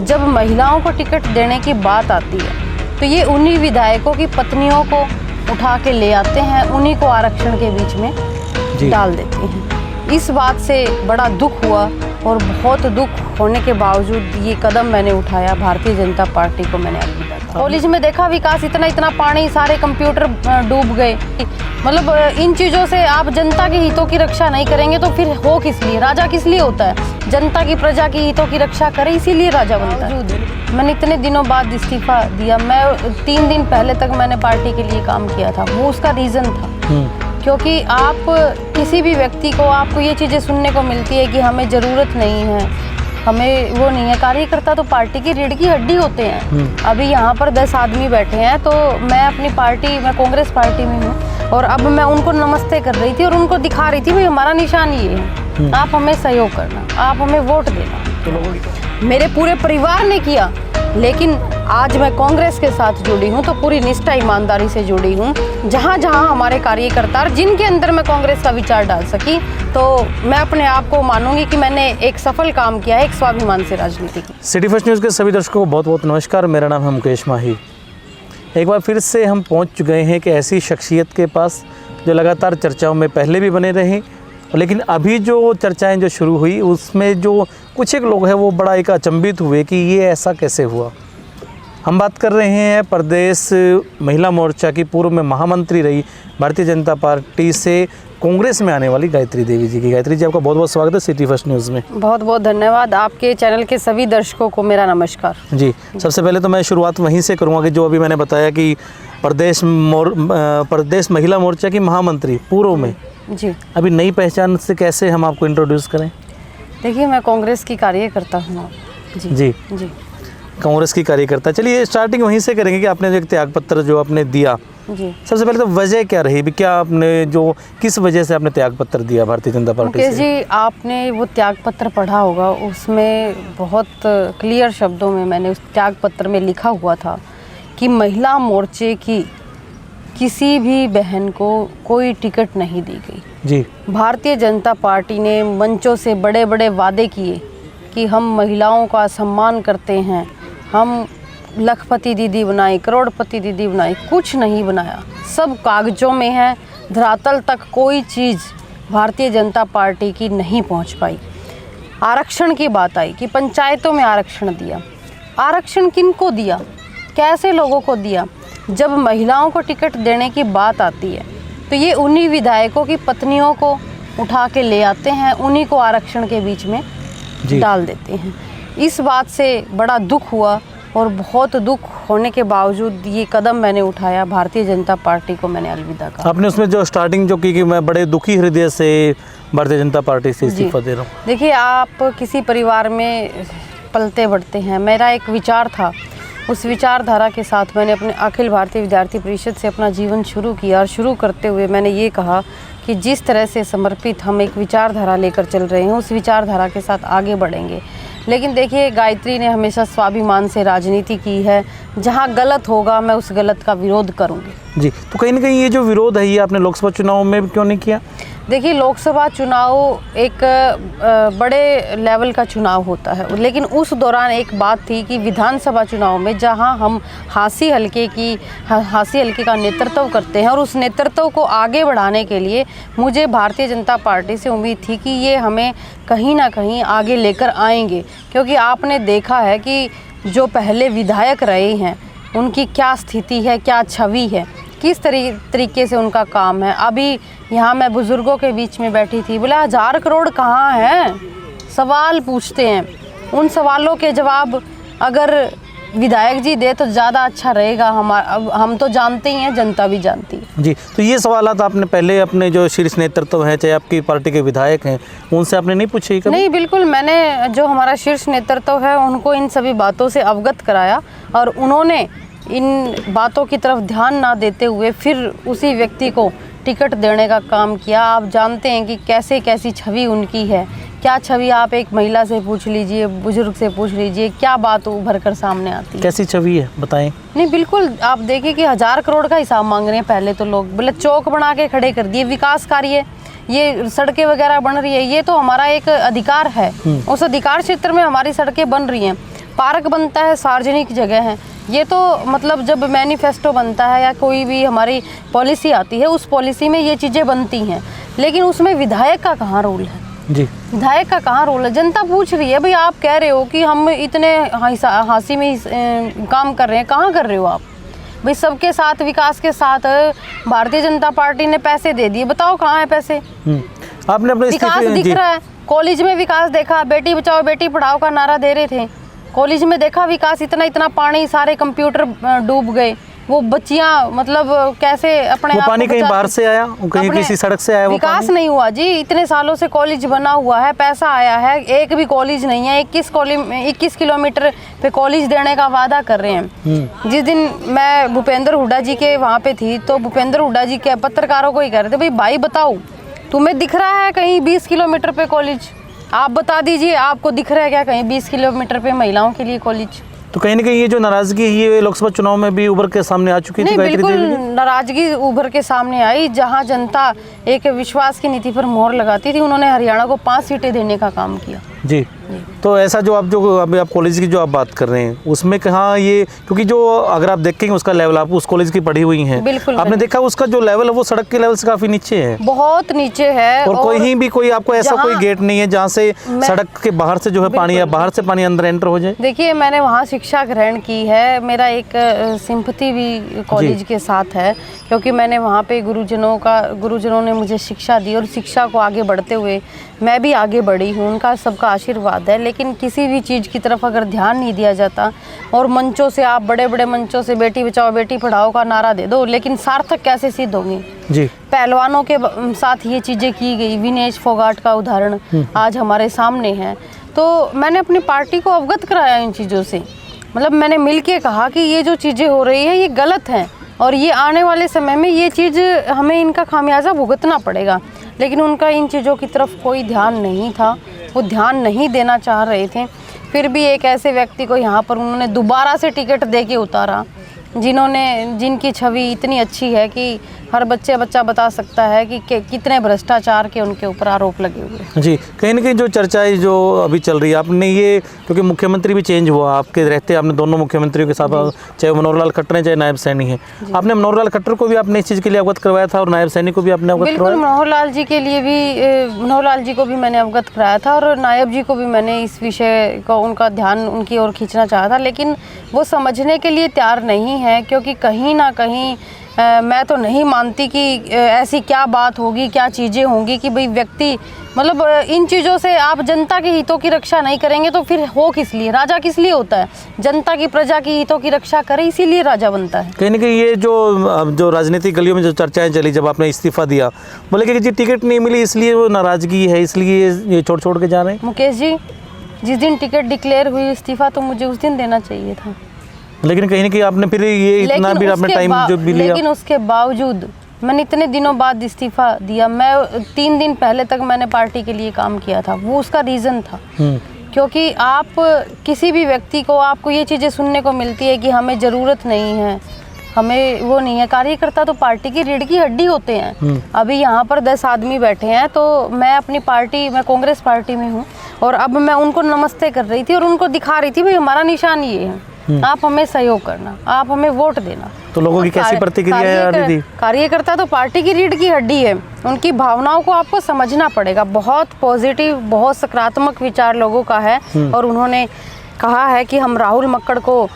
जब महिलाओं को टिकट देने की बात आती है तो ये उन्हीं विधायकों की पत्नियों को उठा के ले आते हैं, उन्हीं को आरक्षण के बीच में डाल देते हैं। इस बात से बड़ा दुख हुआ और बहुत दुख होने के बावजूद ये कदम मैंने उठाया, भारतीय जनता पार्टी को मैंने अलविदा कहा। कॉलेज में देखा विकास, इतना पानी, सारे कंप्यूटर डूब गए। मतलब इन चीज़ों से आप जनता के हितों की रक्षा नहीं करेंगे तो फिर हो किस लिए? राजा किस लिए होता है? जनता की, प्रजा की हितों की रक्षा करे, इसीलिए राजा बनता है। मैंने इतने दिनों बाद इस्तीफा दिया। मैं 3 दिन पहले तक मैंने पार्टी के लिए काम किया था, वो उसका रीज़न था। क्योंकि आप किसी भी व्यक्ति को, आपको ये चीज़ें सुनने को मिलती है कि हमें ज़रूरत नहीं है, हमें वो नहीं है। कार्यकर्ता तो पार्टी की रीढ़ की हड्डी होते हैं। अभी यहाँ पर 10 आदमी बैठे हैं, तो मैं अपनी पार्टी, मैं कांग्रेस पार्टी में हूँ और अब मैं उनको नमस्ते कर रही थी और उनको दिखा रही थी भाई हमारा निशान ये है, आप हमें सहयोग करना, आप हमें वोट देना। मेरे पूरे परिवार ने किया, लेकिन आज मैं कांग्रेस के साथ जुड़ी हूँ तो पूरी निष्ठा ईमानदारी से जुड़ी हूँ। जहाँ जहाँ हमारे कार्यकर्ता, जिनके अंदर मैं कांग्रेस का विचार डाल सकी, तो मैं अपने आप को मानूंगी कि मैंने एक सफल काम किया है, एक स्वाभिमान से राजनीति की। सिटी फर्स्ट न्यूज़ के सभी दर्शकों को बहुत बहुत नमस्कार। मेरा नाम है मुकेश माही। एक बार फिर से हम पहुँच गए हैं कि ऐसी शख्सियत के पास जो लगातार चर्चाओं में पहले भी बने रहे, लेकिन अभी जो चर्चाएं जो शुरू हुई उसमें जो कुछ एक लोग हैं वो बड़ा एक अचंभित हुए कि ये ऐसा कैसे हुआ। हम बात कर रहे हैं प्रदेश महिला मोर्चा की पूर्व में महामंत्री रही, भारतीय जनता पार्टी से कांग्रेस में आने वाली गायत्री देवी जी की। गायत्री जी, आपका बहुत बहुत स्वागत है सिटी फर्स्ट न्यूज़ में। बहुत बहुत धन्यवाद। आपके चैनल के सभी दर्शकों को मेरा नमस्कार। जी, सबसे पहले तो मैं शुरुआत वहीं से करूँगा कि जो अभी मैंने बताया कि प्रदेश महिला मोर्चा की महामंत्री पूर्व में जी, अभी नई पहचान से कैसे हम आपको इंट्रोड्यूस करें? देखिए, मैं कांग्रेस की कार्यकर्ता हूँ। जी जी जी, कांग्रेस की कार्यकर्ता। चलिए स्टार्टिंग वहीं से करेंगे कि आपने जो एक त्याग पत्र जो आपने दिया, जी, सबसे पहले तो वजह क्या रही? क्या आपने जो, किस वजह से आपने त्याग पत्र दिया भारतीय जनता पार्टी मुकेश से? जी, आपने वो त्याग पत्र पढ़ा होगा, उसमें बहुत क्लियर शब्दों में मैंने उस त्याग पत्र में लिखा हुआ था कि महिला मोर्चे की किसी भी बहन को कोई टिकट नहीं दी गई। जी, भारतीय जनता पार्टी ने मंचों से बड़े बड़े वादे किए कि हम महिलाओं का सम्मान करते हैं, हम लखपति दीदी बनाई, करोड़पति दीदी बनाई, कुछ नहीं बनाया। सब कागजों में है, धरातल तक कोई चीज़ भारतीय जनता पार्टी की नहीं पहुंच पाई। आरक्षण की बात आई कि पंचायतों में आरक्षण दिया। आरक्षण किनको दिया, कैसे लोगों को दिया? जब महिलाओं को टिकट देने की बात आती है तो ये उन्हीं विधायकों की पत्नियों को उठा के ले आते हैं, उन्हीं को आरक्षण के बीच में डाल देते हैं। इस बात से बड़ा दुख हुआ और बहुत दुख होने के बावजूद ये कदम मैंने उठाया, भारतीय जनता पार्टी को मैंने अलविदा कहा। आपने उसमें जो स्टार्टिंग जो की कि मैं बड़े दुखी हृदय से भारतीय जनता पार्टी से इस्तीफा दे रहा हूँ। देखिए, आप किसी परिवार में पलते बढ़ते हैं। मेरा एक विचार था, उस विचारधारा के साथ मैंने अपने अखिल भारतीय विद्यार्थी परिषद से अपना जीवन शुरू किया और शुरू करते हुए मैंने ये कहा कि जिस तरह से समर्पित हम एक विचारधारा लेकर चल रहे हैं, उस विचारधारा के साथ आगे बढ़ेंगे। लेकिन देखिए, गायत्री ने हमेशा स्वाभिमान से राजनीति की है। जहाँ गलत होगा मैं उस गलत का विरोध करूँगी। जी, तो कहीं ना कहीं ये जो विरोध है ये आपने लोकसभा चुनाव में क्यों नहीं किया? देखिए, लोकसभा चुनाव एक बड़े लेवल का चुनाव होता है, लेकिन उस दौरान एक बात थी कि विधानसभा चुनाव में जहां हम हासी हल्के का नेतृत्व करते हैं और उस नेतृत्व को आगे बढ़ाने के लिए मुझे भारतीय जनता पार्टी से उम्मीद थी कि ये हमें कहीं ना कहीं आगे लेकर आएंगे। क्योंकि आपने देखा है कि जो पहले विधायक रहे हैं उनकी क्या स्थिति है, क्या छवि है, किस तरीके से उनका काम है। अभी यहाँ मैं बुज़ुर्गों के बीच में बैठी थी, बोला 1000 करोड़ कहाँ हैं? सवाल पूछते हैं, उन सवालों के जवाब अगर विधायक जी दे तो ज़्यादा अच्छा रहेगा। हम तो जानते ही हैं, जनता भी जानती है। जी, तो ये सवालात आपने पहले अपने जो शीर्ष नेतृत्व हैं, चाहे आपकी पार्टी के विधायक हैं, उनसे आपने नहीं पूछी कभी? नहीं, बिल्कुल, मैंने जो हमारा शीर्ष नेतृत्व है उनको इन सभी बातों से अवगत कराया और उन्होंने इन बातों की तरफ ध्यान ना देते हुए फिर उसी व्यक्ति को टिकट देने का काम किया। आप जानते हैं कि कैसी छवि उनकी है, क्या छवि आप एक महिला से पूछ लीजिए, बुजुर्ग से पूछ लीजिए, क्या बात उभर कर सामने आती है। कैसी छवि है बताएं? नहीं, बिल्कुल, आप देखिए कि 1000 करोड़ का हिसाब मांग रहे हैं। पहले तो लोग बोले चौक बना के खड़े कर दिए, विकास कार्य, ये सड़कें वगैरह बन रही है, ये तो हमारा एक अधिकार है, उस अधिकार क्षेत्र में हमारी सड़कें बन रही हैं। पार्क बनता है, सार्वजनिक जगह है, ये तो मतलब जब मैनिफेस्टो बनता है या कोई भी हमारी पॉलिसी आती है, उस पॉलिसी में ये चीज़ें बनती हैं, लेकिन उसमें विधायक का कहाँ रोल है? जी, विधायक का कहाँ रोल है? जनता पूछ रही है, भाई आप कह रहे हो कि हम इतने हाँसी में काम कर रहे हैं, कहाँ कर रहे हो आप? भाई सबके साथ, विकास के साथ भारतीय जनता पार्टी ने पैसे दे दिए, बताओ कहाँ है पैसे? आपने अपने विकास दिख रहा है, कॉलेज में विकास देखा, बेटी बचाओ बेटी पढ़ाओ का नारा दे रहे थे, कॉलेज में देखा विकास, इतना इतना पानी, सारे कंप्यूटर डूब गए, वो बच्चियां मतलब कैसे अपने वो आप पानी को कहीं बचा- बाहर से आया, कहीं किसी सड़क से आया वो विकास पानी? नहीं हुआ जी, इतने सालों से कॉलेज बना हुआ है, पैसा आया है, एक भी कॉलेज नहीं है। 21 किलोमीटर पे कॉलेज देने का वादा कर रहे हैं। जिस दिन मैं भूपेंद्र हुड्डा जी के वहाँ पे थी, तो भूपेंद्र हुड्डा जी के पत्रकारों को ही कह रहे थे, भाई बताओ तुम्हें दिख रहा है कहीं 20 किलोमीटर पे कॉलेज? आप बता दीजिए, आपको दिख रहा है क्या कहीं 20 किलोमीटर पे महिलाओं के लिए कॉलेज? तो कहीं ना कहीं ये जो नाराजगी है ये लोकसभा चुनाव में भी उभर के सामने आ चुकी थी। नहीं, गायत्री बिल्कुल देवी की? नाराजगी उभर के सामने आई। जहां जनता एक विश्वास की नीति पर मोहर लगाती थी, उन्होंने हरियाणा को 5 सीटें देने का काम किया। जी, तो ऐसा जो अभी आप कॉलेज की जो आप बात कर रहे हैं उसमें कहाँ ये, क्योंकि जो अगर आप देखेंगे उसका लेवल, आप उस कॉलेज की पढ़ी हुई हैं, बिल्कुल आपने देखा उसका जो लेवल है वो सड़क के लेवल से काफी नीचे है, बहुत नीचे है। और कहीं भी कोई आपको ऐसा कोई गेट नहीं है जहाँ से सड़क के बाहर से जो है पानी या बाहर से पानी अंदर एंटर हो जाए। देखिए, मैंने वहाँ शिक्षा ग्रहण की है, मेरा एक सिंपैथी भी कॉलेज के साथ है, क्योंकि मैंने वहाँ पे गुरुजनों ने मुझे शिक्षा दी और शिक्षा को आगे बढ़ते हुए मैं भी आगे बढ़ी हूँ, उनका सबका आशीर्वाद है। लेकिन किसी भी चीज़ की तरफ अगर ध्यान नहीं दिया जाता, और मंचों से, आप बड़े बड़े मंचों से बेटी बचाओ बेटी पढ़ाओ का नारा दे दो, लेकिन सार्थक कैसे सिद्ध होंगी? जी, पहलवानों के साथ ये चीज़ें की गई, विनेश फोगाट का उदाहरण आज हमारे सामने है। तो मैंने अपनी पार्टी को अवगत कराया इन चीज़ों से, मतलब मैंने मिल के कहा कि ये जो चीज़ें हो रही हैं ये गलत हैं, और ये आने वाले समय में ये चीज़ हमें इनका खामियाजा भुगतना पड़ेगा। लेकिन उनका इन चीज़ों की तरफ कोई ध्यान नहीं था, वो ध्यान नहीं देना चाह रहे थे। फिर भी एक ऐसे व्यक्ति को यहाँ पर उन्होंने दोबारा से टिकट दे के उतारा, जिनकी छवि इतनी अच्छी है कि हर बच्चा बता सकता है कि कितने भ्रष्टाचार के उनके ऊपर आरोप लगे हुए हैं। जी, कहीं ना कहीं जो चर्चाएं जो अभी चल रही है, आपने ये, क्योंकि मुख्यमंत्री भी चेंज हुआ आपके रहते, आपने दोनों मुख्यमंत्रियों के साथ, चाहे मनोहर लाल खट्टर हैं चाहे नायब सैनी हैं, आपने मनोहर लाल खट्टर को भी आपने इस चीज़ के लिए अवगत करवाया था और नायब सैनी को भी आपने अवगत बिल्कुल, करवाया? मनोहर लाल जी को भी मैंने अवगत कराया था, और नायब जी को भी मैंने इस विषय को, उनका ध्यान उनकी ओर खींचना चाहा था, लेकिन वो समझने के लिए तैयार नहीं है। क्योंकि कहीं ना कहीं मैं तो नहीं मानती कि ऐसी क्या बात होगी, क्या चीज़ें होंगी कि भाई व्यक्ति, मतलब इन चीज़ों से आप जनता के हितों की रक्षा नहीं करेंगे तो फिर हो किस लिए? राजा किस लिए होता है? जनता की, प्रजा की हितों की रक्षा करे, इसीलिए राजा बनता है। कहीं ना कहीं ये जो राजनीतिक गलियों में जो चर्चाएं चली, जब आपने इस्तीफा दिया, बोले कि जी टिकट नहीं मिली इसलिए वो नाराजगी है, इसलिए ये छोड़ के जा रहे हैं। मुकेश जी, जिस दिन टिकट डिक्लेयर हुई, इस्तीफा तो मुझे उस दिन देना चाहिए था, लेकिन कहीं ना कहीं आपने फिर ये इतना भी आपने टाइम जो भी लिया। लेकिन उसके बावजूद मैंने इतने दिनों बाद इस्तीफा दिया। मैं 3 दिन पहले तक मैंने पार्टी के लिए काम किया था, वो उसका रीज़न था। क्योंकि आप किसी भी व्यक्ति को, आपको ये चीज़ें सुनने को मिलती है कि हमें ज़रूरत नहीं है, हमें वो नहीं है। कार्यकर्ता तो पार्टी की रीढ़ की हड्डी होते हैं। अभी यहाँ पर 10 आदमी बैठे हैं, तो मैं अपनी पार्टी, मैं कांग्रेस पार्टी में हूँ, और अब मैं उनको नमस्ते कर रही थी और उनको दिखा रही थी भाई हमारा निशान ये है, आप हमें सहयोग करना, आप हमें वोट देना। तो लोगों की कैसी प्रतिक्रिया आ रही थी? कार्यकर्ता तो पार्टी की रीढ़ की हड्डी है, उनकी भावनाओं को आपको समझना पड़ेगा। बहुत पॉजिटिव, बहुत सकारात्मक विचार लोगों का है, और उन्होंने कहा है कि हम राहुल मक्कड़ को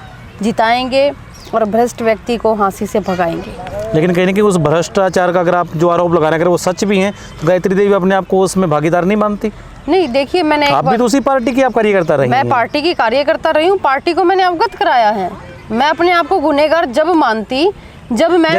जिताएंगे और भ्रष्ट व्यक्ति को हाँसी से भगाएंगे। लेकिन कहीं ना कहीं उस भ्रष्टाचार का अगर आप जो आरोप लगा रहे हैं अगर वो सच भी हैं, तो गायत्री देवी अपने आप को उसमें भागीदार नहीं मानती? नहीं, देखिए, मैंने आप भी तो उसी पार्टी की आप कार्यकर्ता रही हैं। मैं पार्टी की कार्यकर्ता रही हूँ, पार्टी को मैंने अवगत कराया है। मैं अपने आप को गुनहगार जब मानती, जब मैं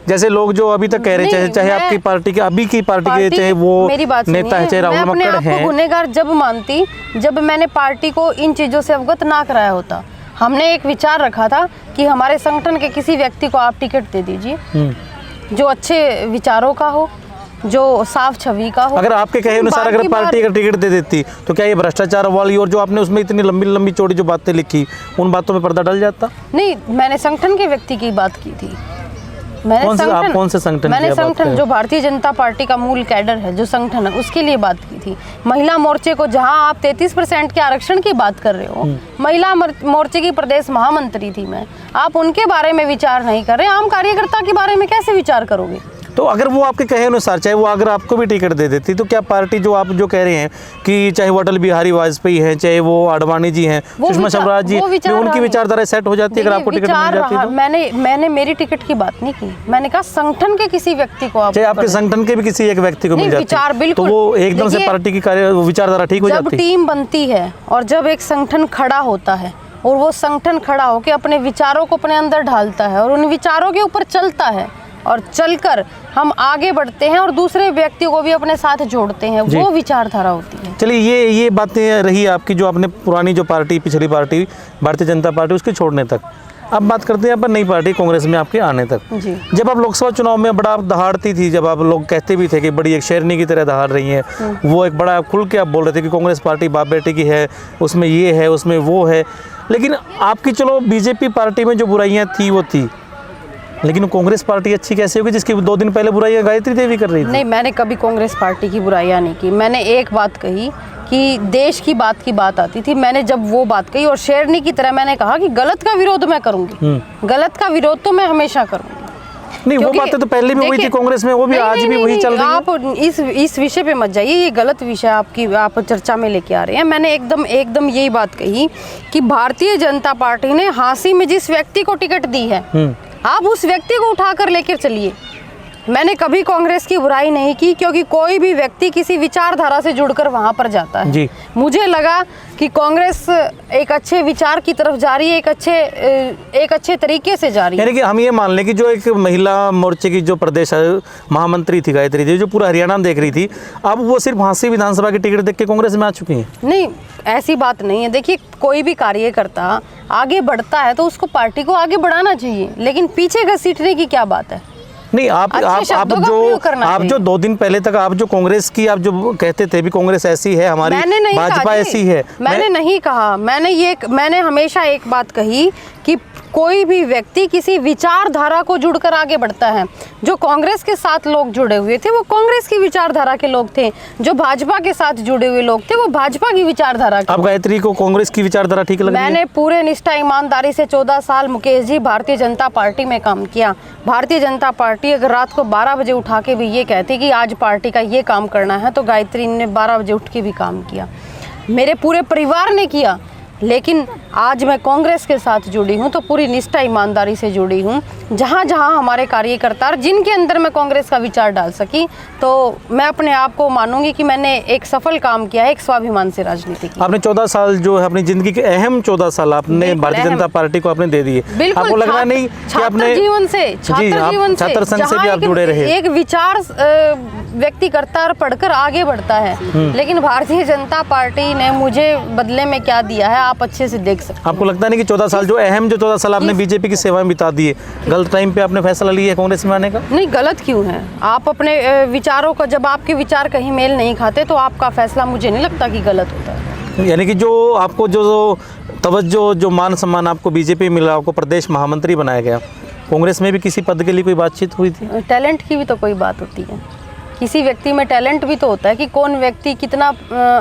जैसे लोग जो अभी तक कह रहे हैं, चाहे आपकी पार्टी के, अभी की पार्टी के, चाहे वो नेता है, चाहे राहुल मक्कड़ हैं, गुनहगार जब मानती जब मैंने पार्टी को इन चीज़ों से अवगत ना कराया होता। हमने एक विचार रखा था कि हमारे संगठन के किसी व्यक्ति को आप टिकट दे दीजिए जो अच्छे विचारों का हो, जो साफ छवि का हो। अगर आपके कहे अनुसार अगर पार्टी का टिकट दे देती तो क्या ये भ्रष्टाचार वाली और जो आपने उसमें इतनी लंबी लंबी चौड़ी जो बातें लिखी, उन बातों में पर्दा डल जाता? नहीं, मैंने संगठन के व्यक्ति की बात की थी। मैंने आप कौन से संगठन मैंने की बात कर संगठन रहे हैं? जो भारतीय जनता पार्टी का मूल कैडर है, जो संगठन है, उसके लिए बात की थी। महिला मोर्चे को, जहां आप 33% के आरक्षण की बात कर रहे हो, महिला मोर्चे की प्रदेश महामंत्री थी मैं, आप उनके बारे में विचार नहीं कर रहे, आम कार्यकर्ता के बारे में कैसे विचार करोगे? तो अगर वो आपके कहे अनुसार, चाहे वो अगर आपको भी टिकट दे देती, तो क्या पार्टी जो आप जो कह रहे हैं कि चाहे वो अटल बिहारी वाजपेयी हैं, चाहे वो आडवाणी जी हैं, सुषमा स्वराज जी, उनकी विचारधारा सेट हो जाती है अगर आपको टिकट मिल जाती है? तो मैंने मेरी टिकट की बात नहीं की, मैंने कहा संगठन के किसी व्यक्ति को, आप चाहे आपके संगठन के भी किसी एक व्यक्ति को मिल जाती विचार, बिल्कुल, तो वो एकदम से पार्टी की विचारधारा ठीक हो जाती है। जब टीम बनती है और जब एक संगठन खड़ा होता है और वो संगठन खड़ा होकर अपने विचारों को अपने अंदर ढालता है और उन विचारों के ऊपर चलता है और चलकर हम आगे बढ़ते हैं और दूसरे व्यक्तियों को भी अपने साथ जोड़ते हैं, वो विचारधारा होती है। चलिए ये बातें रही आपकी, जो आपने पुरानी जो पार्टी, पिछली पार्टी भारतीय जनता पार्टी, उसके छोड़ने तक। अब बात करते हैं अपन नई पार्टी कांग्रेस में आपके आने तक। जी। जब आप लोकसभा चुनाव में बड़ा दहाड़ती थी, जब आप लोग कहते भी थे कि बड़ी एक शेरनी की तरह दहाड़ रही हैं, वो एक बड़ा खुल के आप बोल रहे थे कि कांग्रेस पार्टी बाप बेटे की है, उसमें ये है, उसमें वो है, लेकिन आपकी चलो बीजेपी पार्टी में जो बुराइयाँ थी वो थी, लेकिन कांग्रेस पार्टी अच्छी कैसे होगी जिसकी 2 दिन पहले बुराइयां गायत्री देवी कर रही थी? नहीं, मैंने कभी कांग्रेस पार्टी की बुराइयां नहीं की। मैंने एक बात कही कि देश की बात आती थी, मैंने जब वो बात कही और शेरनी की तरह मैंने कहा कि गलत का विरोध मैं करूंगी, गलत का विरोध तो मैं हमेशा करूंगी। नहीं, वो बातें तो पहले भी हुई थी कांग्रेस में, वो भी आज भी वही चल रही है। आप इस विषय पे मत जाइए, ये गलत विषय आप चर्चा में लेके आ रहे हैं। मैंने एकदम यही बात कही कि भारतीय जनता पार्टी ने हाँसी में जिस व्यक्ति को टिकट दी है, आप उस व्यक्ति को उठाकर लेकर चलिए। मैंने कभी कांग्रेस की बुराई नहीं की, क्योंकि कोई भी व्यक्ति किसी विचारधारा से जुड़कर वहां पर जाता है। जी। मुझे लगा कि कांग्रेस एक अच्छे विचार की तरफ जा रही है, एक अच्छे तरीके से जा रही है। यानी कि हम ये मान लें कि जो एक महिला मोर्चे की जो प्रदेश महामंत्री थी गायत्री देवी, जो पूरा हरियाणा देख रही थी, अब वो सिर्फ हाँसी विधानसभा की टिकट देख के कांग्रेस में आ चुकी हैं। नहीं, ऐसी बात नहीं है। देखिए, कोई भी कार्यकर्ता आगे बढ़ता है तो उसको पार्टी को आगे बढ़ाना चाहिए, लेकिन पीछे घसीटने की क्या बात है? नहीं, आप जो 2 दिन पहले तक आप जो कांग्रेस की आप जो कहते थे भी कांग्रेस ऐसी है, हमारी भाजपा ऐसी है, मैंने नहीं कहा। मैंने हमेशा एक बात कही कि कोई भी व्यक्ति किसी विचारधारा को जुड़कर आगे बढ़ता है। जो कांग्रेस के साथ लोग जुड़े हुए थे वो कांग्रेस की विचारधारा के लोग थे, जो भाजपा के साथ जुड़े हुए लोग थे वो भाजपा की विचारधारा के। अब गायत्री को कांग्रेस की विचारधारा ठीक लग रही है? मैंने पूरे निष्ठा ईमानदारी से 14 साल मुकेश जी भारतीय जनता पार्टी में काम किया। भारतीय जनता पार्टी अगर रात को 12 बजे उठा के भी ये कहती कि आज पार्टी का ये काम करना है, तो गायत्री ने 12 बजे उठ के भी काम किया, मेरे पूरे परिवार ने किया। लेकिन आज मैं कांग्रेस के साथ जुड़ी हूँ तो पूरी निष्ठा ईमानदारी से जुड़ी हूँ। जहाँ जहाँ हमारे कार्यकर्ता जिनके अंदर मैं कांग्रेस का विचार डाल सकी, तो मैं अपने आप को मानूंगी कि मैंने एक सफल काम किया है, एक स्वाभिमान से राजनीति की। आपने 14 साल जो है अपनी जिंदगी के अहम 14 साल आपने भारतीय जनता पार्टी को आपने दे दिए। आपको लग रहा नहीं कि आपने छात्र संघ से भी आप जुड़े रहे? एक विचार व्यक्ति करता और पढ़कर आगे बढ़ता है, लेकिन भारतीय जनता पार्टी ने मुझे बदले में क्या दिया है आप अच्छे से देख सकते हैं। आपको लगता नहीं कि 14 साल जो अहम 14 साल आपने बीजेपी की सेवा में बिता दिए, गलत टाइम पे आपने फैसला लिया है कांग्रेस में आने का? नहीं, गलत क्यों है? आप अपने विचारों को, जब आपके विचार कहीं मेल नहीं खाते तो आपका फैसला मुझे नहीं लगता कि गलत होता है। यानी कि जो आपको जो तवज्जो, जो मान सम्मान आपको बीजेपी मिला, आपको प्रदेश महामंत्री बनाया गया, कांग्रेस में भी किसी पद के लिए कोई बातचीत हुई थी? टैलेंट की भी तो कोई बात होती है, किसी व्यक्ति में टैलेंट भी तो होता है कि कौन व्यक्ति कितना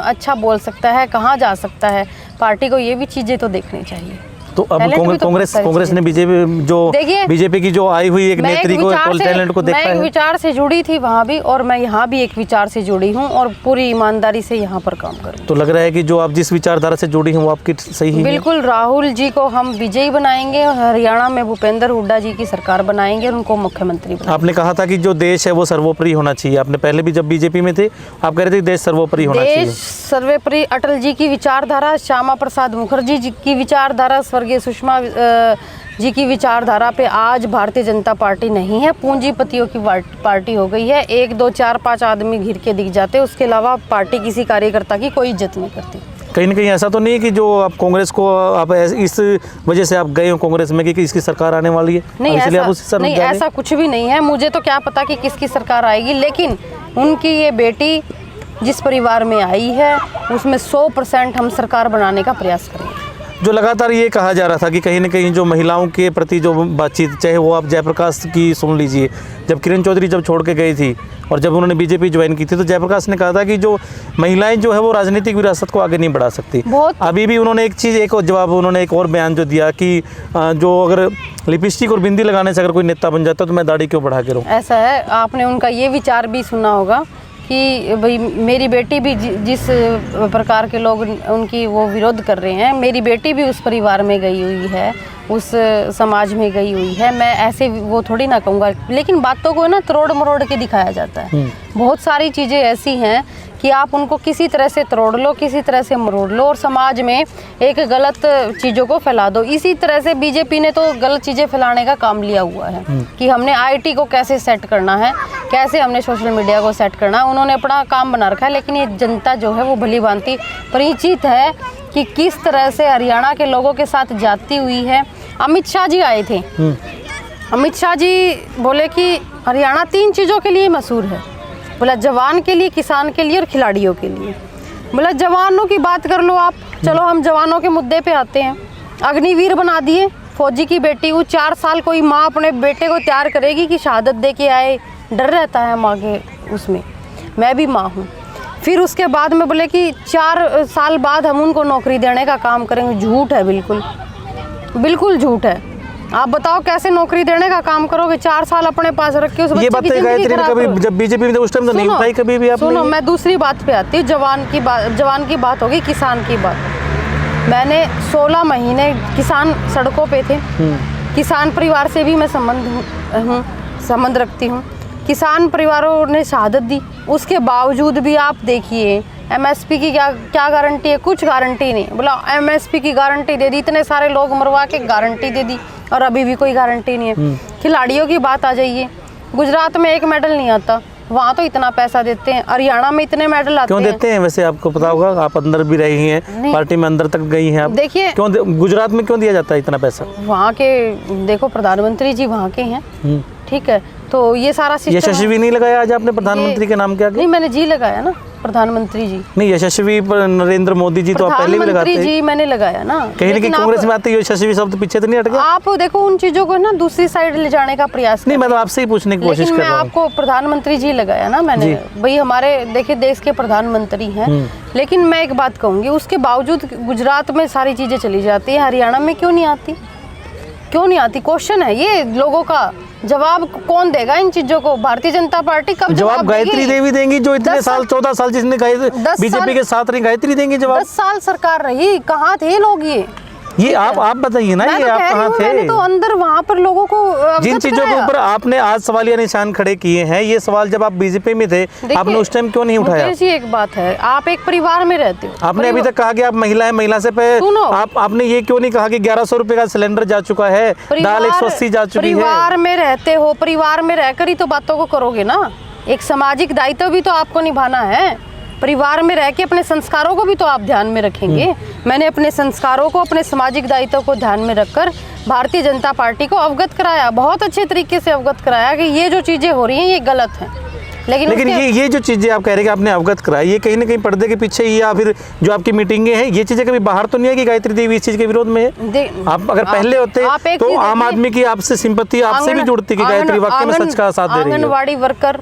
अच्छा बोल सकता है, कहाँ जा सकता है। पार्टी को ये भी चीज़ें तो देखनी चाहिए। तो अब कांग्रेस ने बीजेपी की जो आई हुई एक नेत्री को, टैलेंट को देखा है। मैं एक विचार से जुड़ी थी वहाँ भी, और मैं यहाँ भी एक विचार से जुड़ी हूँ और पूरी ईमानदारी से यहाँ पर काम करूँ। तो लग रहा है कि जो आप जिस विचारधारा से जुड़ी हैं वो आपकी सही है? बिल्कुल। राहुल जी को हम विजयी बनाएंगे और हरियाणा में भूपेंद्र हुड्डा जी की सरकार बनाएंगे और उनको मुख्यमंत्री बनाएंगे। आपने कहा था कि जो देश है वो सर्वोपरि होना चाहिए। आपने पहले भी जब बीजेपी में थे आप कह रहे थे देश सर्वोपरि होना चाहिए। देश सर्वोपरि, अटल जी की विचारधारा, श्यामा प्रसाद मुखर्जी जी की विचारधारा, स्वर्गीय सुषमा जी की विचारधारा पे आज भारतीय जनता पार्टी नहीं है, पूंजीपतियों की पार्टी हो गई है। 1 2 4 5 आदमी घिर के दिख जाते, उसके अलावा पार्टी किसी कार्यकर्ता की कोई इज्जत नहीं करती। कहीं ना कहीं ऐसा तो नहीं है कि जो आप कांग्रेस को आप इस वजह से आप गए हो कांग्रेस में कि इसकी सरकार आने वाली है? नहीं, ऐसा कुछ भी नहीं है। मुझे तो क्या पता कि किसकी सरकार आएगी, लेकिन उनकी ये बेटी जिस परिवार में आई है उसमें 100% हम सरकार बनाने का प्रयास करेंगे। जो लगातार ये कहा जा रहा था कि कहीं ना कहीं जो महिलाओं के प्रति जो बातचीत, चाहे वो आप जयप्रकाश की सुन लीजिए, जब किरण चौधरी जब छोड़ के गई थी और जब उन्होंने बीजेपी ज्वाइन की थी तो जयप्रकाश ने कहा था कि जो महिलाएं जो है वो राजनीतिक विरासत को आगे नहीं बढ़ा सकती। अभी भी उन्होंने एक जवाब उन्होंने एक और बयान जो दिया कि जो अगर लिपस्टिक और बिंदी लगाने से अगर कोई नेता बन जाता है तो मैं दाढ़ी क्यों बढ़ा के रहूं। ऐसा है, आपने उनका ये विचार भी सुना होगा कि भाई मेरी बेटी भी जिस प्रकार के लोग उनकी वो विरोध कर रहे हैं, मेरी बेटी भी उस परिवार में गई हुई है, उस समाज में गई हुई है, मैं ऐसे वो थोड़ी ना कहूँगा। लेकिन बातों को ना तरोड़ मरोड़ के दिखाया जाता है। बहुत सारी चीज़ें ऐसी हैं कि आप उनको किसी तरह से तरोड़ लो, किसी तरह से मरोड़ लो और समाज में एक गलत चीज़ों को फैला दो। इसी तरह से बीजेपी ने तो गलत चीज़ें फैलाने का काम लिया हुआ है कि हमने आईटी को कैसे सेट करना है, कैसे हमने सोशल मीडिया को सेट करना है, उन्होंने अपना काम बना रखा है। लेकिन ये जनता जो है वो भली भांति परिचित है कि किस तरह से हरियाणा के लोगों के साथ जाती हुई है। अमित शाह जी आए थे, अमित शाह जी बोले कि हरियाणा 3 चीज़ों के लिए मशहूर है, बोला जवान के लिए, किसान के लिए और खिलाड़ियों के लिए। बोला जवानों की बात कर लो आप, चलो हम जवानों के मुद्दे पे आते हैं। अग्निवीर बना दिए, फौजी की बेटी, वो 4 साल कोई माँ अपने बेटे को तैयार करेगी कि शहादत दे के आए, डर रहता है माँ के उसमें, मैं भी माँ हूँ। फिर उसके बाद में बोले कि 4 साल बाद हम उनको नौकरी देने का काम करेंगे। झूठ है, बिल्कुल बिल्कुल झूठ है। आप बताओ कैसे नौकरी देने का काम करोगे? 4 साल अपने पास रख के उस बच्चे की जिंदगी खराब करो। कभी जब बीजेपी में उस टाइम तो नहीं उठाई कभी भी आपने। सुनो, मैं दूसरी बात पे आती हूँ। जवान की बात होगी, किसान की बात। मैंने 16 महीने किसान सड़कों पे थे। किसान परिवार से भी मैं संबंध रखती हूँ। किसान परिवारों ने शहादत दी, उसके बावजूद भी आप देखिए एमएसपी की क्या गारंटी है? कुछ गारंटी नहीं। बोला एमएसपी की गारंटी दे दी, इतने सारे लोग मरवा के गारंटी दे दी और अभी भी कोई गारंटी नहीं है। खिलाड़ियों की बात आ जाइए, गुजरात में 1 मेडल नहीं आता, वहाँ तो इतना पैसा देते हैं। हरियाणा में इतने मेडल आते हैं। क्यों देते हैं वैसे? आपको पता होगा, आप अंदर भी रही हैं, पार्टी में अंदर तक गई हैं आप। देखिए क्यों गुजरात में क्यों दिया जाता है इतना पैसा? वहाँ के देखो प्रधानमंत्री जी वहाँ के हैं, ठीक है, तो ये सारा सिस्टम। यशस्वी नहीं लगाया आज आपने प्रधानमंत्री के नाम के आगे? नहीं, मैंने जी लगाया ना, प्रधानमंत्री जी। नहीं, यशस्वी नरेंद्र मोदी जी तो आप पहले भी लगाते हैं। जी मैंने लगाया ना। कहीं ना कहीं कांग्रेस में आते ही यशस्वी शब्द पीछे तो नहीं हट गया? आप देखो उन चीजों को ना दूसरी साइड ले जाने का प्रयास नहीं, मैं तो आपसे ही पूछने की कोशिश कर रहा हूँ। आपको प्रधानमंत्री जी लगाया ना मैंने, भाई हमारे देखिए देश के प्रधानमंत्री हैं। लेकिन मैं एक बात कहूँगी, उसके बावजूद गुजरात में सारी चीजें चली जाती है, हरियाणा में क्यों नहीं आती? क्यों नहीं आती? क्वेश्चन है ये लोगों का। जवाब कौन देगा इन चीजों को? भारतीय जनता पार्टी कब जवाब गायत्री देवी देंगी, जो इतने साल 14 साल जिसने बीजेपी के साथ रही, गायत्री देंगी जवाब। 10 साल सरकार रही, कहाँ थे लोग? ये आप बताइए ना, ये आप कहाँ थे? मैंने तो अंदर वहाँ पर लोगों को जिन चीजों के ऊपर आपने आज सवालिया निशान खड़े किए हैं, ये सवाल जब आप बीजेपी में थे आपने उस टाइम क्यों नहीं उठाया? जी एक बात है, आप एक परिवार में रहते हो। आपने अभी तक कहा कि आप महिला है, महिला से पे आपने ये क्यों नहीं कहा कि 1100 रुपए का सिलेंडर जा चुका है, दाल 180 जा चुकी है? परिवार में रहते हो, परिवार में रहकर ही तो बातों को करोगे ना। एक सामाजिक दायित्व भी तो आपको निभाना है। परिवार में रह के अपने संस्कारों को भी तो आप ध्यान में रखेंगे। मैंने अपने संस्कारों को, अपने सामाजिक दायित्व को ध्यान में रखकर भारतीय जनता पार्टी को अवगत कराया, बहुत अच्छे तरीके से अवगत कराया कि ये जो चीज़ें हो रही हैं ये गलत हैं। लेकिन ये जो चीज़ें आप कह रहे हैं कि आपने अवगत कराई, ये कहीं ना कहीं पर्दे के पीछे या फिर जो आपकी मीटिंगें हैं, ये चीज़ें कभी बाहर तो नहीं है कि गायत्री देवी इस चीज़ के विरोध में है? आप अगर पहले होते तो आम आदमी की आपसे सिंपत्ति आपसे भी जुड़ती कि गायत्री वाकई में सच का साथ दे रही है। आंगनवाड़ी वर्कर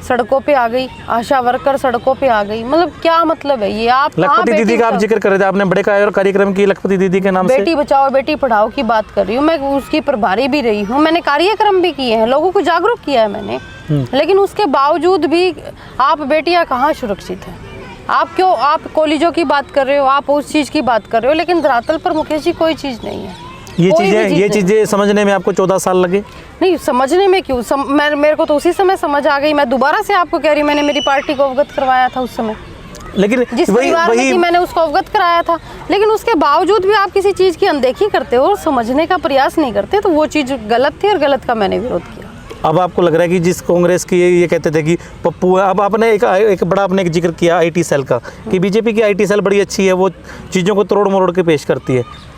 सड़कों पे आ गई, आशा वर्कर सड़कों पे आ गई, मतलब क्या मतलब है ये? आप लखपति दीदी का आप जिक्र कर रहे थे, आपने बड़े कार्यक्रम की लखपति दीदी के नाम से। बेटी बचाओ बेटी पढ़ाओ की बात कर रही हूँ, मैं उसकी प्रभारी भी रही हूँ, मैंने कार्यक्रम भी किए हैं, लोगों को जागरूक किया है मैंने। लेकिन उसके बावजूद भी आप बेटियां कहाँ सुरक्षित हैं? आप कॉलेजों की बात कर रहे हो, आप उस चीज़ की बात कर रहे हो, लेकिन धरातल पर मुकेश जी कोई चीज़ नहीं है। ये चीज़ें समझने में आपको 14 साल लगे? नहीं, समझने में क्यों, मेरे को तो उसी समय समझ आ गई। मैं दोबारा से आपको कह रही, मैंने मेरी पार्टी को अवगत करवाया था उस समय, लेकिन जिस परिवार में थी मैंने उसको अवगत कराया था। लेकिन उसके बावजूद भी आप किसी चीज़ की अनदेखी करते हो और समझने का प्रयास नहीं करते, तो वो चीज़ गलत थी और गलत का मैंने विरोध किया। अब आपको लग रहा है कि जिस कांग्रेस की ये कहते थे कि पप्पू, अब आपने एक बड़ा आपने एक जिक्र किया आईटी सेल का, कि बीजेपी की आईटी सेल बड़ी अच्छी है, वो चीज़ों को तोड़ मरोड़ के पेश करती है।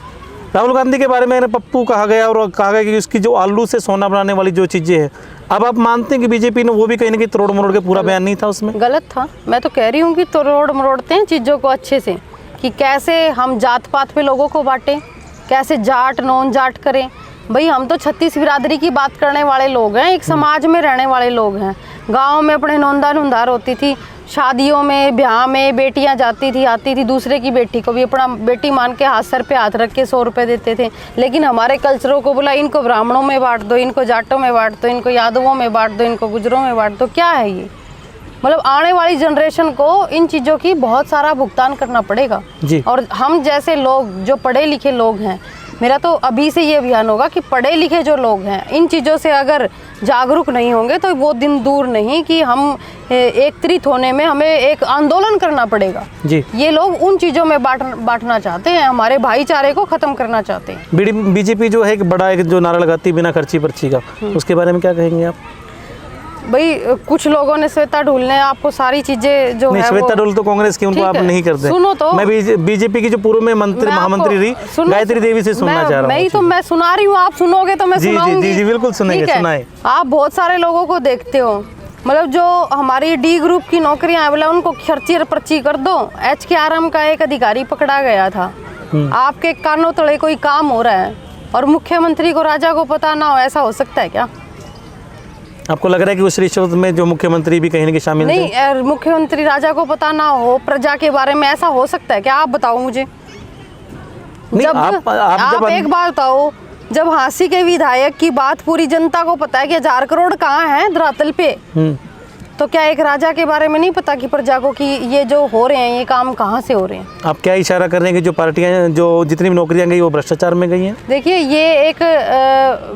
राहुल गांधी के बारे में पप्पू कहा गया और कहा गया कि उसकी जो आलू से सोना बनाने वाली जो चीज़ें हैं, अब आप मानते हैं कि बीजेपी ने वो भी कहीं ना कहीं तोड़ मरोड़ के पूरा बयान नहीं था उसमें? गलत था। मैं तो कह रही हूँ कि तोड़ मरोड़ते हैं चीज़ों को अच्छे से, कि कैसे हम जात पात पे लोगों को बांटें, कैसे जाट नॉन जाट करें। भाई हम तो 36 बिरादरी की बात करने वाले लोग हैं, एक समाज में रहने वाले लोग हैं। गांव में अपने नौंदा नुंदार होती थी, शादियों में ब्याह में बेटियां जाती थी आती थी, दूसरे की बेटी को भी अपना बेटी मान के हाथ सर पे हाथ रख के 100 रुपये देते थे। लेकिन हमारे कल्चरों को बोला इनको ब्राह्मणों में बांट दो, इनको जाटों में बांट दो, इनको यादवों में बांट दो, इनको गुजरों में बांट दो। क्या है ये? मतलब आने वाली जनरेशन को इन चीज़ों की बहुत सारा भुगतान करना पड़ेगा जी। और हम जैसे लोग जो पढ़े लिखे लोग हैं, मेरा तो अभी से ये अभियान होगा कि पढ़े लिखे जो लोग हैं इन चीज़ों से अगर जागरूक नहीं होंगे तो वो दिन दूर नहीं कि हम एकत्रित होने में हमें एक आंदोलन करना पड़ेगा जी। ये लोग उन चीज़ों में बांटना चाहते हैं, हमारे भाईचारे को ख़त्म करना चाहते हैं। बीजेपी जो है एक बड़ा एक जो नारा लगाती है बिना खर्ची पर्ची का, उसके बारे में क्या कहेंगे आप? भाई कुछ लोगों ने श्वेता ढूल ने आपको सारी चीजें जो नहीं, है श्वेता ढूल तो कांग्रेस की, उनको आप नहीं करते। सुनो तो, मैं बीजेपी की जो पूर्व में मंत्री महामंत्री रही गायत्री देवी से सुनना चाह रहा हूँ। मैं सुना रही हूँ, आप सुनोगे तो मैं सुनाऊंगी। जी बिल्कुल सुनेंगे, सुनाए। आप बहुत सारे लोगों को देखते हो, मतलब जो हमारी डी ग्रुप की नौकरियां बोला उनको खर्ची पर्ची कर दो। HKRM का एक अधिकारी पकड़ा गया था, आपके कानों तले कोई काम हो रहा है और मुख्यमंत्री को राजा को पता ना हो, ऐसा हो सकता है क्या? आपको लग रहा है कि उस रिश्वत में जो मुख्यमंत्री भी कहीं ना कहीं शामिल थे? नहीं, मुख्यमंत्री राजा को पता ना हो प्रजा के बारे में, ऐसा हो सकता है क्या? आप बताओ मुझे। जब आप एक बार बताओ, जब हाँसी के विधायक की बात पूरी जनता को पता है कि 1000 करोड़ कहाँ है धरातल पे, तो क्या एक राजा के बारे में नहीं पता कि प्रजा को कि ये जो हो रहे हैं ये काम कहाँ से हो रहे हैं? आप क्या इशारा कर रहे हैं कि जो पार्टियां जो जितनी भी नौकरियां गई वो भ्रष्टाचार में गई हैं? देखिए ये एक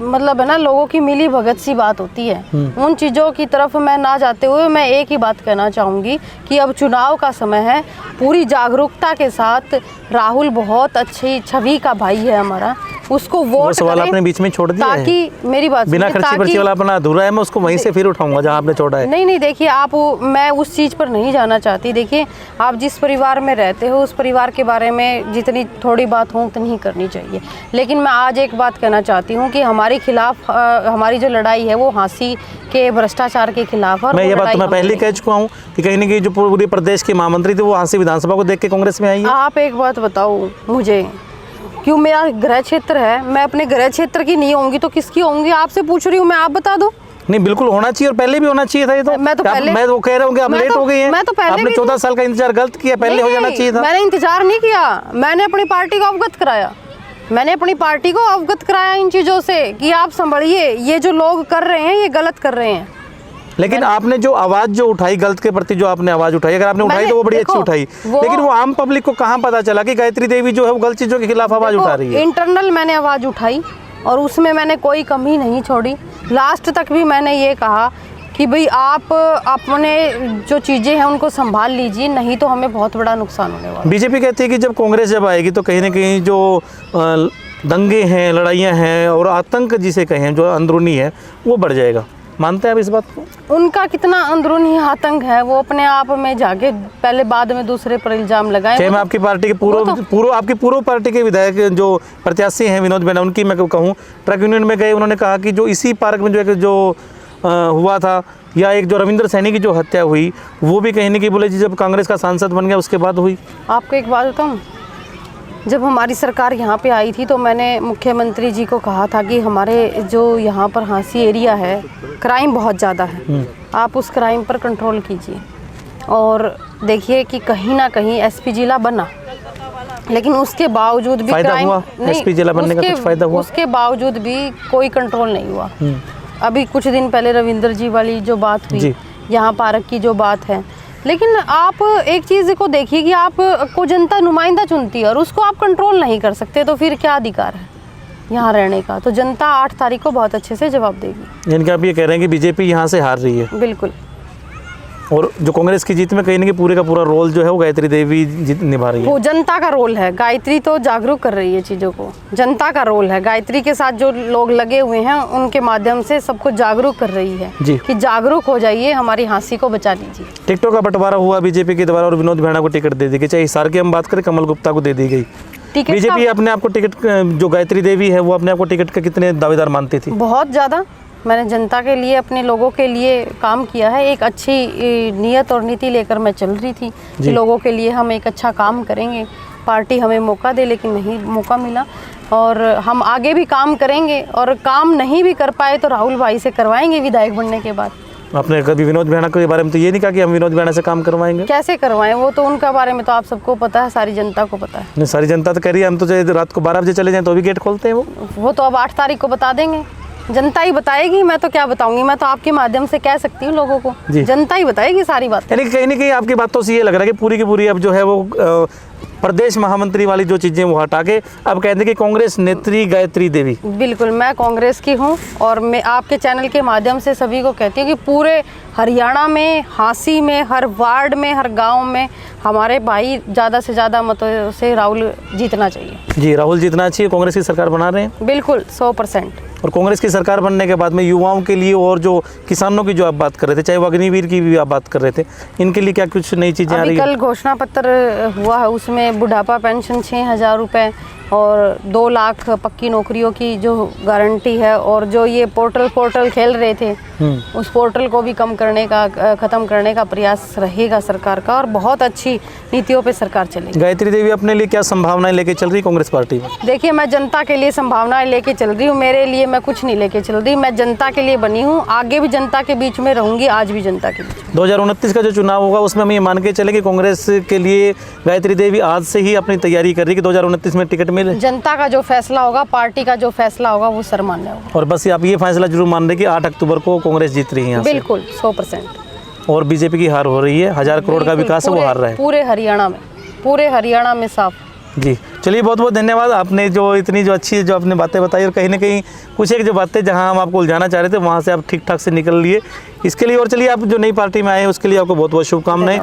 मतलब है ना, लोगों की मिली भगत सी बात होती है। उन चीज़ों की तरफ मैं ना जाते हुए मैं एक ही बात कहना चाहूँगी कि अब चुनाव का समय है, पूरी जागरूकता के साथ राहुल बहुत अच्छी छवि का भाई है हमारा, उसको वोट सवाल आपने बीच में छोड़ दिया ताकि है। मेरी बात बिना खर्ची पर्ची वाला अपना अधूरा है, मैं उसको वहीं से फिर उठाऊंगा जहां आपने छोड़ा है। नहीं देखिए आप, मैं उस चीज़ पर नहीं जाना चाहती। देखिए आप जिस परिवार में रहते हो उस परिवार के बारे में जितनी थोड़ी बात हो उतनी ही करनी चाहिए। लेकिन मैं आज एक बात कहना चाहती हूँ कि हमारे खिलाफ हमारी जो लड़ाई है वो हाँसी के भ्रष्टाचार के खिलाफ। और मैं ये बात तो मैं पहले कह चुका हूँ कि कहीं ना कहीं जो पूरे प्रदेश के महामंत्री थे वो हाँसी विधानसभा को देख के कांग्रेस में आई है। आप एक बात बताओ मुझे, क्यों मेरा गृह क्षेत्र है, मैं अपने गृह क्षेत्र की नहीं होंगी तो किसकी होंगी? आपसे पूछ रही हूँ मैं, आप बता दो। नहीं बिल्कुल होना चाहिए और पहले भी होना चाहिए था। ये तो मैं वो कह रहा हूँ कि आप लेट हो गई हैं। मैं तो पहले आपने 14 साल का इंतजार गलत किया, पहले हो जाना चाहिए था। मैंने इंतजार नहीं किया, मैंने अपनी पार्टी को अवगत कराया, मैंने अपनी पार्टी को अवगत कराया इन चीज़ों से कि आप संभलिए, ये जो लोग कर रहे हैं ये गलत कर रहे हैं। लेकिन आपने जो आवाज़ जो उठाई गलत के प्रति, जो आपने आवाज़ उठाई, अगर आपने उठाई तो वो बड़ी अच्छी उठाई, लेकिन वो आम पब्लिक को कहाँ पता चला कि गायत्री देवी जो है वो गलत चीज़ों के खिलाफ आवाज़ उठा रही है? इंटरनल मैंने आवाज़ उठाई और उसमें मैंने कोई कमी नहीं छोड़ी। लास्ट तक भी मैंने ये कहा कि भाई आप अपने जो चीज़ें हैं उनको संभाल लीजिए, नहीं तो हमें बहुत बड़ा नुकसान होने वाला है। बीजेपी कहती है कि जब कांग्रेस जब आएगी तो कहीं ना कहीं जो दंगे हैं, लड़ाइयाँ हैं और आतंक जिसे कहें जो अंदरूनी है वो बढ़ जाएगा। मानते हैं आप इस बात को? उनका कितना अंदरूनी आतंक है वो अपने आप में जाके पहले बाद में दूसरे पर इल्जाम लगाए। मैं आपकी पार्टी के आपकी पूर्व पार्टी के विधायक जो प्रत्याशी हैं विनोद बेना, उनकी मैं कहूँ ट्रक यूनियन में गए, उन्होंने कहा कि जो इसी पार्क में जो हुआ था, या एक जो रविंद्र सैनी की जो हत्या हुई वो भी कहीं ना कहीं बोले जी जब कांग्रेस का सांसद बन गया उसके बाद हुई। आपको एक बात बताऊँ, जब हमारी सरकार यहाँ पे आई थी तो मैंने मुख्यमंत्री जी को कहा था कि हमारे जो यहाँ पर हाँसी एरिया है क्राइम बहुत ज़्यादा है, आप उस क्राइम पर कंट्रोल कीजिए। और देखिए कि कहीं ना कहीं एसपी जिला बना, लेकिन उसके बावजूद भी क्राइम एसपी जिला बनने का कुछ फायदा हुआ? उसके बावजूद भी कोई कंट्रोल नहीं हुआ। अभी कुछ दिन पहले रविंद्र जी वाली जो बात हुई, यहाँ पार्क की जो बात है, लेकिन आप एक चीज़ को देखिए कि आप को जनता नुमाइंदा चुनती है और उसको आप कंट्रोल नहीं कर सकते, तो फिर क्या अधिकार है यहाँ रहने का? तो जनता 8 तारीख को बहुत अच्छे से जवाब देगी। यानी कि आप ये कह रहे हैं कि बीजेपी यहाँ से हार रही है? बिल्कुल। और जो कांग्रेस की जीत में कहीं ना कहीं पूरे का पूरा रोल जो है वो गायत्री देवी निभा रही है? वो जनता का रोल है, गायत्री तो जागरूक कर रही है चीज़ों को, जनता का रोल है। गायत्री के साथ जो लोग लगे हुए हैं उनके माध्यम से सबको जागरूक कर रही है कि जागरूक हो जाइए, हमारी हाँसी को बचा लीजिए। टिकटों का बंटवारा हुआ बीजेपी के द्वारा और विनोद भेड़ा को टिकट दे दी गई, चाहे हिसार की हम बात करें कमल गुप्ता को दे दी गई। बीजेपी अपने आप को टिकट, जो गायत्री देवी है वो अपने आप को टिकट के कितने दावेदार मानती थी? बहुत ज़्यादा। मैंने जनता के लिए, अपने लोगों के लिए काम किया है, एक अच्छी नीयत और नीति लेकर मैं चल रही थी कि लोगों के लिए हम एक अच्छा काम करेंगे। पार्टी हमें मौका दे, लेकिन नहीं मौका मिला। और हम आगे भी काम करेंगे, और काम नहीं भी कर पाए तो राहुल भाई से करवाएंगे विधायक बनने के बाद। आपने कभी विनोद बिहाना के बारे में तो ये नहीं कहा कि हम विनोद बिहाना से काम करवाएंगे? कैसे करवाएं, वो तो उनका बारे में तो आप सबको पता है, सारी जनता को पता है। नहीं, सारी जनता तो कह रही है हम तो चाहे रात को 12 बजे चले जाएं तो भी गेट खोलते हैं वो तो अब 8 तारीख को बता देंगे, जनता ही बताएगी। मैं तो क्या बताऊंगी, मैं तो आपके माध्यम से कह सकती हूँ लोगों को, जनता ही बताएगी सारी बात। यानी कहीं ना कहीं आपकी बातों से ये लग रहा है कि पूरी की पूरी अब जो है वो प्रदेश महामंत्री वाली जो चीज़ें वो हटा के अब कहते हैं कि कांग्रेस नेत्री गायत्री देवी। बिल्कुल, मैं कांग्रेस की हूँ, और मैं आपके चैनल के माध्यम से सभी को कहती हूँ कि पूरे हरियाणा में, हांसी में, हर वार्ड में, हर गांव में हमारे भाई ज़्यादा से ज़्यादा मतों से राहुल जीतना चाहिए। जी, राहुल जीतना चाहिए। कांग्रेस की सरकार बना रहे हैं? बिल्कुल, 100%। और कांग्रेस की सरकार बनने के बाद में युवाओं के लिए और जो किसानों की जो आप बात कर रहे थे, चाहे वो अग्निवीर की भी आप बात कर रहे थे, इनके लिए क्या कुछ नई चीज़ें आ रही है? कल घोषणा पत्र हुआ है, उसमें बुढ़ापा पेंशन 6,000 रुपये और 2 लाख पक्की नौकरियों की जो गारंटी है, और जो ये पोर्टल खेल रहे थे उस पोर्टल को भी ख़त्म करने का प्रयास रहेगा सरकार का, और बहुत अच्छी नीतियों पे सरकार चलेगी। गायत्री देवी अपने लिए क्या संभावनाएं लेके चल रही कांग्रेस पार्टी में? देखिए, मैं जनता के लिए संभावनाएं लेके चल रही हूँ, मेरे लिए मैं कुछ नहीं लेके चल रही, मैं जनता के लिए बनी हूँ, आगे भी जनता के बीच में रहूँगी, आज भी जनता के बीच। 2029 का जो चुनाव होगा उसमें हम ये मान के चले कि कांग्रेस के लिए गायत्री देवी आज से ही अपनी तैयारी कर रही है कि 2029 में टिकट मिले? जनता का जो फैसला होगा, पार्टी का जो फैसला होगा, वो सर्वमान्य होगा। और बस आप ये फैसला जरूर मान रहे कि 8 अक्टूबर को कांग्रेस जीत रही है? बिल्कुल, 100%। और बीजेपी की हार हो रही है, 1000 करोड़ का विकास है वो हार रहा है पूरे हरियाणा में साफ। जी, चलिए बहुत बहुत धन्यवाद। आपने जो इतनी जो अच्छी जो आपने बातें बताई, और कहीं ना कहीं कुछ एक जो बातें जहां हम आपको उलझाना चाह रहे थे वहां से आप ठीक ठाक से निकल लिए, इसके लिए। और चलिए, आप जो नई पार्टी में आए हैं उसके लिए आपको बहुत बहुत शुभकामनाएं।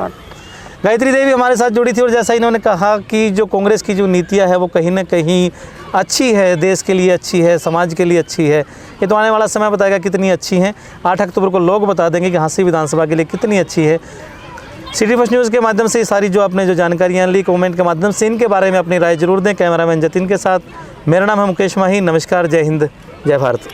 गायत्री देवी हमारे साथ जुड़ी थी, और जैसा इन्होंने कहा कि जो कांग्रेस की जो नीतियां है वो कहीं ना कहीं अच्छी है, देश के लिए अच्छी है, समाज के लिए अच्छी है। ये तो आने वाला समय बताएगा कितनी अच्छी हैं। 8 अक्टूबर को लोग बता देंगे कि हांसी विधानसभा के लिए कितनी अच्छी है। सिटी फर्स्ट न्यूज़ के माध्यम से सारी जो आपने जो जानकारियाँ ली, कमेंट के माध्यम से इनके बारे में अपनी राय जरूर दें। कैमरामैन जतिन के साथ मेरा नाम है मुकेश माही। नमस्कार, जय हिंद, जय भारत।